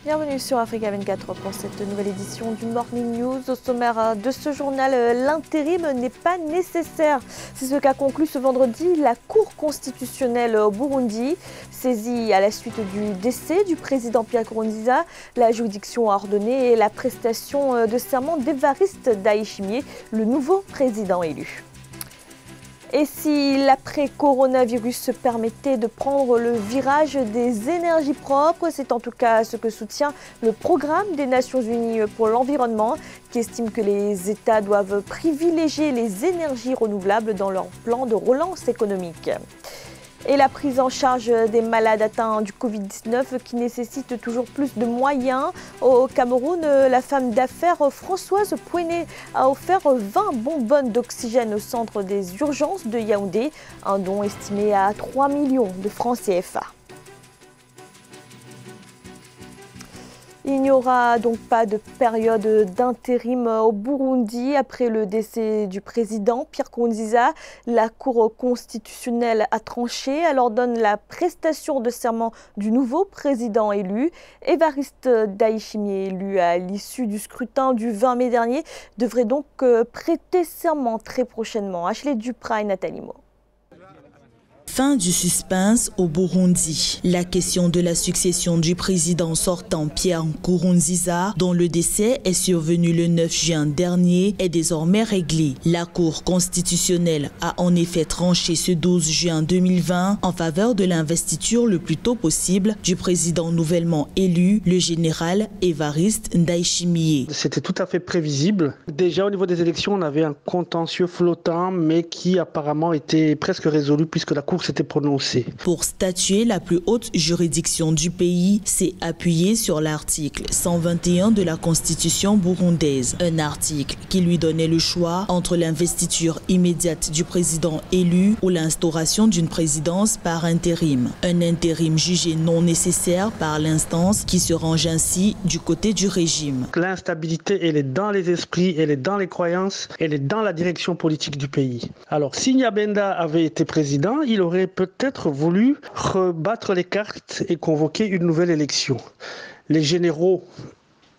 Bienvenue sur Africa 24 pour cette nouvelle édition du Morning News. Au sommaire de ce journal, l'intérim n'est pas nécessaire. C'est ce qu'a conclu ce vendredi la Cour constitutionnelle au Burundi. Saisie à la suite du décès du président Pierre Nkurunziza, la juridiction a ordonné la prestation de serment d'Évariste Ndayishimiye, le nouveau président élu. Et si l'après-coronavirus se permettait de prendre le virage des énergies propres, c'est en tout cas ce que soutient le programme des Nations Unies pour l'environnement, qui estime que les États doivent privilégier les énergies renouvelables dans leur plan de relance économique. Et la prise en charge des malades atteints du Covid-19 qui nécessite toujours plus de moyens. Au Cameroun, la femme d'affaires Françoise Pouené a offert 20 bonbonnes d'oxygène au centre des urgences de Yaoundé, un don estimé à 3 millions de francs CFA. Il n'y aura donc pas de période d'intérim au Burundi après le décès du président Pierre Nkurunziza. La Cour constitutionnelle a tranché. Elle ordonne la prestation de serment du nouveau président élu. Évariste Ndayishimiye, élu à l'issue du scrutin du 20 mai dernier, devrait donc prêter serment très prochainement. Ashley Duprat et Nathalie Mo. Fin du suspense au Burundi. La question de la succession du président sortant Pierre Nkurunziza, dont le décès est survenu le 9 juin dernier, est désormais réglée. La Cour constitutionnelle a en effet tranché ce 12 juin 2020 en faveur de l'investiture le plus tôt possible du président nouvellement élu, le général Évariste Ndayishimiye. C'était tout à fait prévisible. Déjà au niveau des élections, on avait un contentieux flottant, mais qui apparemment était presque résolu puisque la Cour s'était prononcée. Pour statuer, la plus haute juridiction du pays s'est appuyée sur l'article 121 de la Constitution burundaise. Un article qui lui donnait le choix entre l'investiture immédiate du président élu ou l'instauration d'une présidence par intérim. Un intérim jugé non nécessaire par l'instance qui se range ainsi du côté du régime. L'instabilité, elle est dans les esprits, elle est dans les croyances, elle est dans la direction politique du pays. Alors, si Nyabenda avait été président, il aurait peut-être voulu rebattre les cartes et convoquer une nouvelle élection. Les généraux,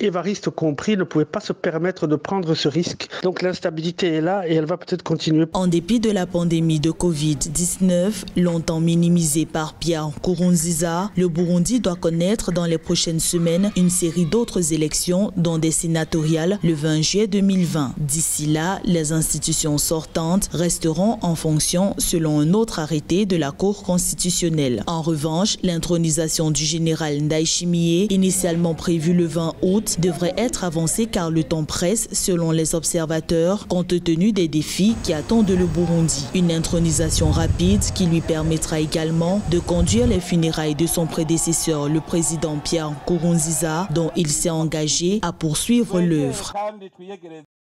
Évariste compris, ne pouvaient pas se permettre de prendre ce risque. Donc l'instabilité est là et elle va peut-être continuer. En dépit de la pandémie de Covid-19, longtemps minimisée par Pierre Nkurunziza, le Burundi doit connaître dans les prochaines semaines une série d'autres élections, dont des sénatoriales le 20 juillet 2020. D'ici là, les institutions sortantes resteront en fonction selon un autre arrêté de la Cour constitutionnelle. En revanche, l'intronisation du général Ndayishimiye, initialement prévue le 20 août, devrait être avancé car le temps presse selon les observateurs compte tenu des défis qui attendent le Burundi. Une intronisation rapide qui lui permettra également de conduire les funérailles de son prédécesseur, le président Pierre Nkurunziza, dont il s'est engagé à poursuivre l'œuvre.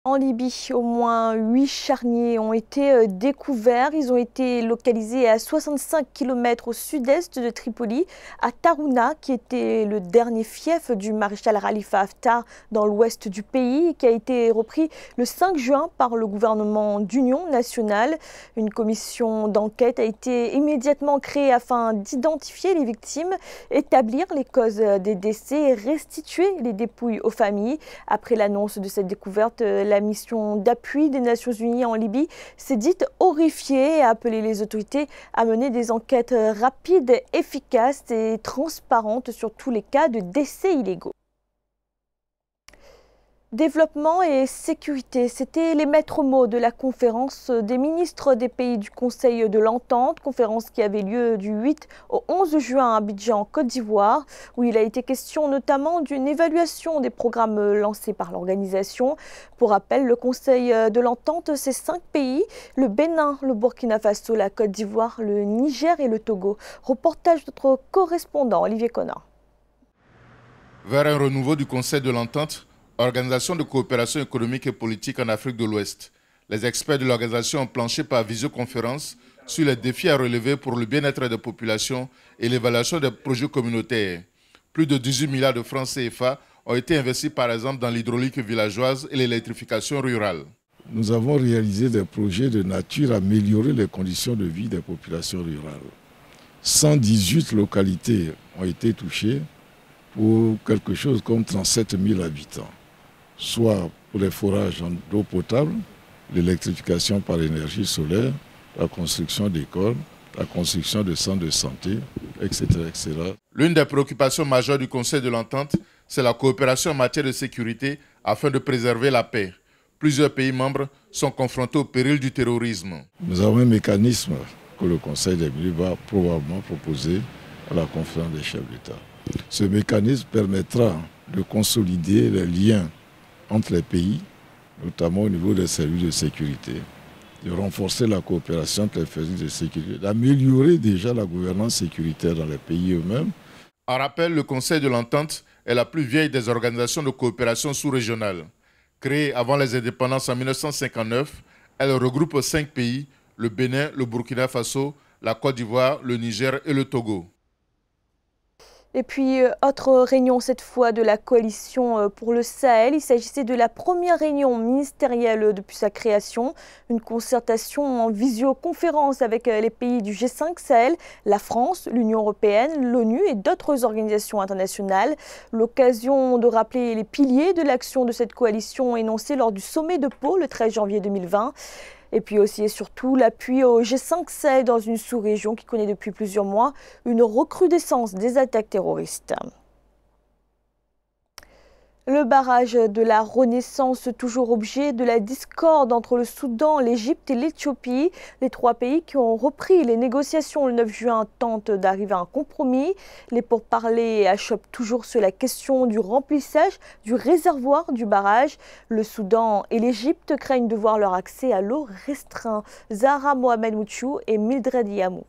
En Libye, au moins 8 charniers ont été découverts. Ils ont été localisés à 65 km au sud-est de Tripoli, à Tarouna, qui était le dernier fief du maréchal Khalifa Haftar dans l'ouest du pays, qui a été repris le 5 juin par le gouvernement d'union nationale. Une commission d'enquête a été immédiatement créée afin d'identifier les victimes, établir les causes des décès et restituer les dépouilles aux familles. Après l'annonce de cette découverte, la mission d'appui des Nations Unies en Libye s'est dite horrifiée et a appelé les autorités à mener des enquêtes rapides, efficaces et transparentes sur tous les cas de décès illégaux. Développement et sécurité, c'était les maîtres mots de la conférence des ministres des pays du Conseil de l'Entente, conférence qui avait lieu du 8 au 11 juin à Abidjan, Côte d'Ivoire, où il a été question notamment d'une évaluation des programmes lancés par l'organisation. Pour rappel, le Conseil de l'Entente, c'est 5 pays, le Bénin, le Burkina Faso, la Côte d'Ivoire, le Niger et le Togo. Reportage de notre correspondant Olivier Connard. Vers un renouveau du Conseil de l'Entente, Organisation de coopération économique et politique en Afrique de l'Ouest. Les experts de l'organisation ont planché par visioconférence sur les défis à relever pour le bien-être des populations et l'évaluation des projets communautaires. Plus de 18 milliards de francs CFA ont été investis par exemple dans l'hydraulique villageoise et l'électrification rurale. Nous avons réalisé des projets de nature à améliorer les conditions de vie des populations rurales. 118 localités ont été touchées pour quelque chose comme 37 000 habitants, soit pour les forages d'eau potable, l'électrification par l'énergie solaire, la construction d'écoles, la construction de centres de santé, etc., etc. L'une des préoccupations majeures du Conseil de l'Entente, c'est la coopération en matière de sécurité afin de préserver la paix. Plusieurs pays membres sont confrontés au péril du terrorisme. Nous avons un mécanisme que le Conseil des ministres va probablement proposer à la conférence des chefs d'État. Ce mécanisme permettra de consolider les liens entre les pays, notamment au niveau des services de sécurité, de renforcer la coopération entre les services de sécurité, d'améliorer déjà la gouvernance sécuritaire dans les pays eux-mêmes. En rappel, le Conseil de l'Entente est la plus vieille des organisations de coopération sous-régionale. Créée avant les indépendances en 1959, elle regroupe 5 pays, le Bénin, le Burkina Faso, la Côte d'Ivoire, le Niger et le Togo. Et puis, autre réunion cette fois de la coalition pour le Sahel. Il s'agissait de la première réunion ministérielle depuis sa création. Une concertation en visioconférence avec les pays du G5 Sahel, la France, l'Union européenne, l'ONU et d'autres organisations internationales. L'occasion de rappeler les piliers de l'action de cette coalition énoncée lors du sommet de Pau le 13 janvier 2020. Et puis aussi et surtout l'appui au G5 Sahel dans une sous-région qui connaît depuis plusieurs mois une recrudescence des attaques terroristes. Le barrage de la Renaissance, toujours objet de la discorde entre le Soudan, l'Égypte et l'Éthiopie. Les 3 pays qui ont repris les négociations le 9 juin tentent d'arriver à un compromis. Les pourparlers achoppent toujours sur la question du remplissage du réservoir du barrage. Le Soudan et l'Égypte craignent de voir leur accès à l'eau restreint. Zahra Mohamed Mouchou et Mildred Yamou.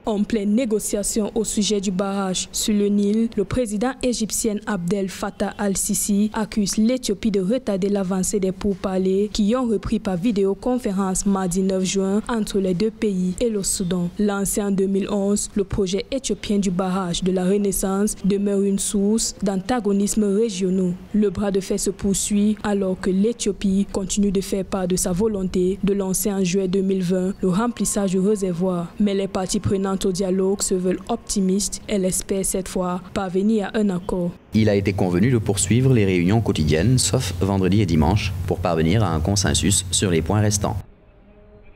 En pleine négociation au sujet du barrage sur le Nil, le président égyptien Abdel Fattah al-Sisi accuse l'Éthiopie de retarder l'avancée des pourparlers qui ont repris par vidéoconférence mardi 9 juin entre les 2 pays et le Soudan. Lancé en 2011, le projet éthiopien du barrage de la Renaissance demeure une source d'antagonismes régionaux. Le bras de fer se poursuit alors que l'Éthiopie continue de faire part de sa volonté de lancer en juillet 2020 le remplissage du réservoir. Mais les parties prenantes au dialogue se veulent optimistes. Elle espère cette fois parvenir à un accord. Il a été convenu de poursuivre les réunions quotidiennes, sauf vendredi et dimanche, pour parvenir à un consensus sur les points restants.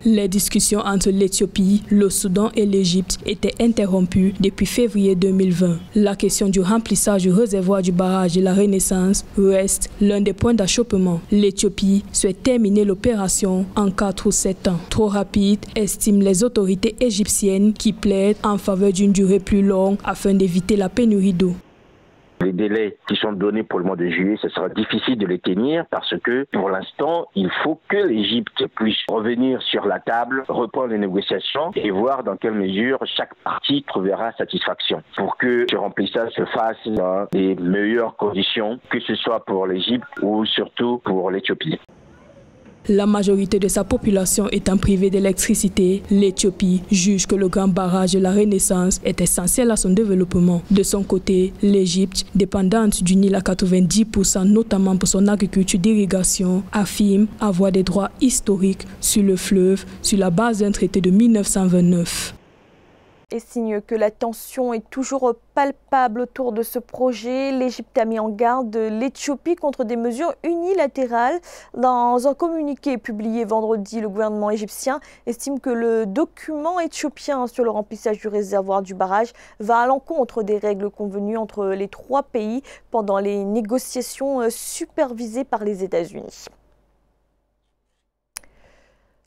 Les discussions entre l'Éthiopie, le Soudan et l'Égypte étaient interrompues depuis février 2020. La question du remplissage du réservoir du barrage de la Renaissance reste l'un des points d'achoppement. L'Éthiopie souhaite terminer l'opération en 4 ou 7 ans. Trop rapide, estiment les autorités égyptiennes qui plaident en faveur d'une durée plus longue afin d'éviter la pénurie d'eau. Les délais qui sont donnés pour le mois de juillet, ce sera difficile de les tenir parce que pour l'instant, il faut que l'Égypte puisse revenir sur la table, reprendre les négociations et voir dans quelle mesure chaque partie trouvera satisfaction pour que ce remplissage se fasse dans les meilleures conditions, que ce soit pour l'Égypte ou surtout pour l'Éthiopie. La majorité de sa population étant privée d'électricité, l'Éthiopie juge que le grand barrage de la Renaissance est essentiel à son développement. De son côté, l'Égypte, dépendante du Nil à 90%, notamment pour son agriculture d'irrigation, affirme avoir des droits historiques sur le fleuve sur la base d'un traité de 1929. Et signe que la tension est toujours palpable autour de ce projet, l'Égypte a mis en garde l'Éthiopie contre des mesures unilatérales. Dans un communiqué publié vendredi, le gouvernement égyptien estime que le document éthiopien sur le remplissage du réservoir du barrage va à l'encontre des règles convenues entre les 3 pays pendant les négociations supervisées par les États-Unis.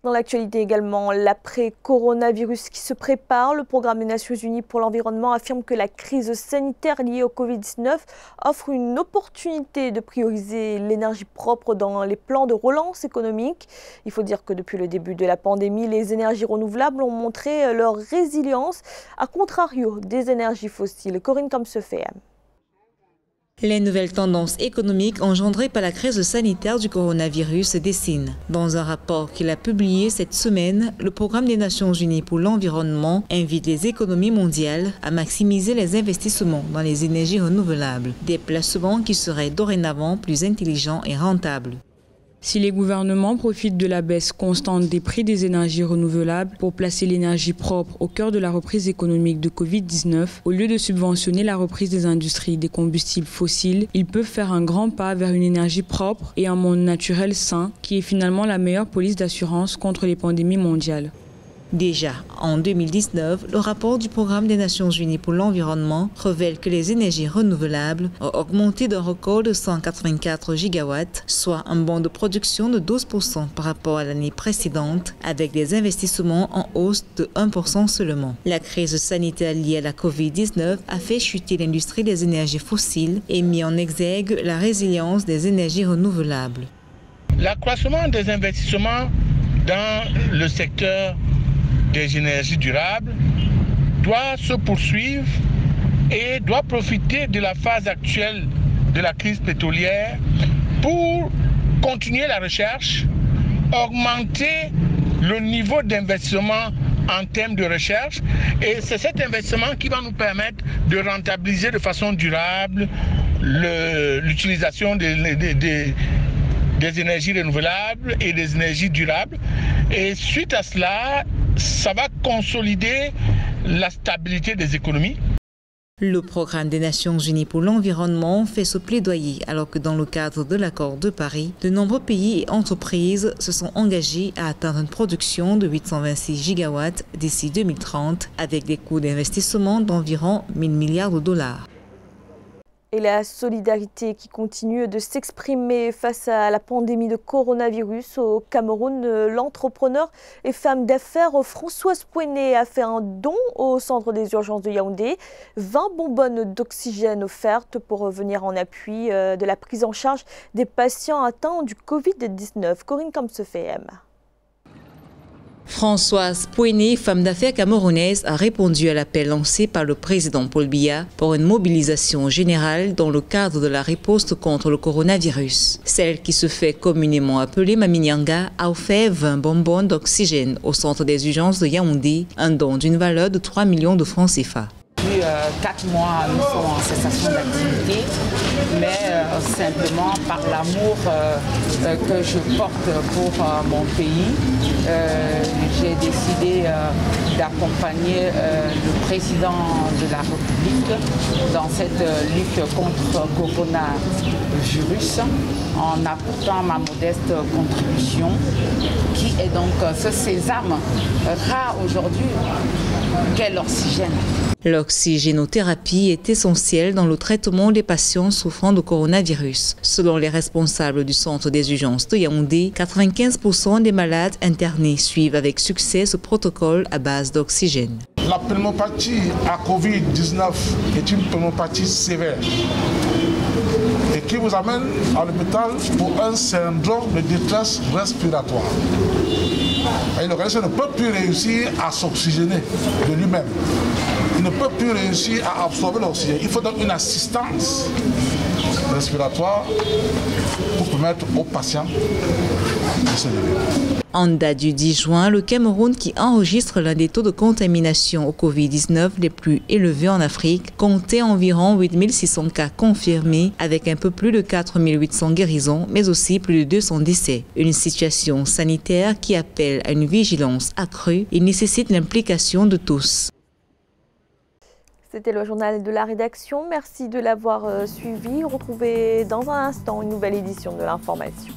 Dans l'actualité également, l'après-coronavirus qui se prépare, le programme des Nations Unies pour l'environnement affirme que la crise sanitaire liée au Covid-19 offre une opportunité de prioriser l'énergie propre dans les plans de relance économique. Il faut dire que depuis le début de la pandémie, les énergies renouvelables ont montré leur résilience, à contrario des énergies fossiles. Corinne Kamsefea. Les nouvelles tendances économiques engendrées par la crise sanitaire du coronavirus se dessinent. Dans un rapport qu'il a publié cette semaine, le Programme des Nations Unies pour l'environnement invite les économies mondiales à maximiser les investissements dans les énergies renouvelables, des placements qui seraient dorénavant plus intelligents et rentables. Si les gouvernements profitent de la baisse constante des prix des énergies renouvelables pour placer l'énergie propre au cœur de la reprise économique de Covid-19, au lieu de subventionner la reprise des industries des combustibles fossiles, ils peuvent faire un grand pas vers une énergie propre et un monde naturel sain, qui est finalement la meilleure police d'assurance contre les pandémies mondiales. Déjà, en 2019, le rapport du Programme des Nations Unies pour l'environnement révèle que les énergies renouvelables ont augmenté d'un record de 184 gigawatts, soit un bond de production de 12% par rapport à l'année précédente, avec des investissements en hausse de 1% seulement. La crise sanitaire liée à la Covid-19 a fait chuter l'industrie des énergies fossiles et mis en exergue la résilience des énergies renouvelables. L'accroissement des investissements dans le secteur des énergies durables doit se poursuivre et doit profiter de la phase actuelle de la crise pétrolière pour continuer la recherche, augmenter le niveau d'investissement en termes de recherche, et c'est cet investissement qui va nous permettre de rentabiliser de façon durable l'utilisation des énergies renouvelables et des énergies durables. Et suite à cela, ça va consolider la stabilité des économies. Le Programme des Nations Unies pour l'environnement fait ce plaidoyer alors que dans le cadre de l'accord de Paris, de nombreux pays et entreprises se sont engagés à atteindre une production de 826 gigawatts d'ici 2030 avec des coûts d'investissement d'environ 1 000 milliards de dollars. Et la solidarité qui continue de s'exprimer face à la pandémie de coronavirus au Cameroun, l'entrepreneur et femme d'affaires Françoise Pouené a fait un don au centre des urgences de Yaoundé. 20 bonbonnes d'oxygène offertes pour venir en appui de la prise en charge des patients atteints du Covid-19. Corinne Kamsefem. Françoise Pouené, femme d'affaires camerounaise, a répondu à l'appel lancé par le président Paul Biya pour une mobilisation générale dans le cadre de la riposte contre le coronavirus. Celle qui se fait communément appeler Mami Nyanga a offert 20 bonbonnes d'oxygène au centre des urgences de Yaoundé, un don d'une valeur de 3 millions de francs CFA. Depuis 4 mois, nous sommes en cessation d'activité, mais simplement par l'amour que je porte pour mon pays, j'ai décidé d'accompagner le président de la République dans cette lutte contre le coronavirus en apportant ma modeste contribution, qui est donc ce sésame rare aujourd'hui qu'est l'oxygène. L'oxygénothérapie est essentielle dans le traitement des patients souffrant de coronavirus. Selon les responsables du centre des urgences de Yaoundé, 95% des malades internés suivent avec succès ce protocole à base d'oxygène. La pneumopathie à Covid-19 est une pneumopathie sévère et qui vous amène à l'hôpital pour un syndrome de détresse respiratoire. Et l'organisme ne peut plus réussir à s'oxygéner de lui-même. Il ne peut plus réussir à absorber l'oxygène. Il faut donc une assistance respiratoire pour permettre aux patients de se lever. En date du 10 juin, le Cameroun, qui enregistre l'un des taux de contamination au Covid-19 les plus élevés en Afrique, comptait environ 8600 cas confirmés avec un peu plus de 4800 guérisons, mais aussi plus de 200 décès. Une situation sanitaire qui appelle à une vigilance accrue et nécessite l'implication de tous. C'était le journal de la rédaction. Merci de l'avoir suivi. Retrouvez dans un instant une nouvelle édition de l'information.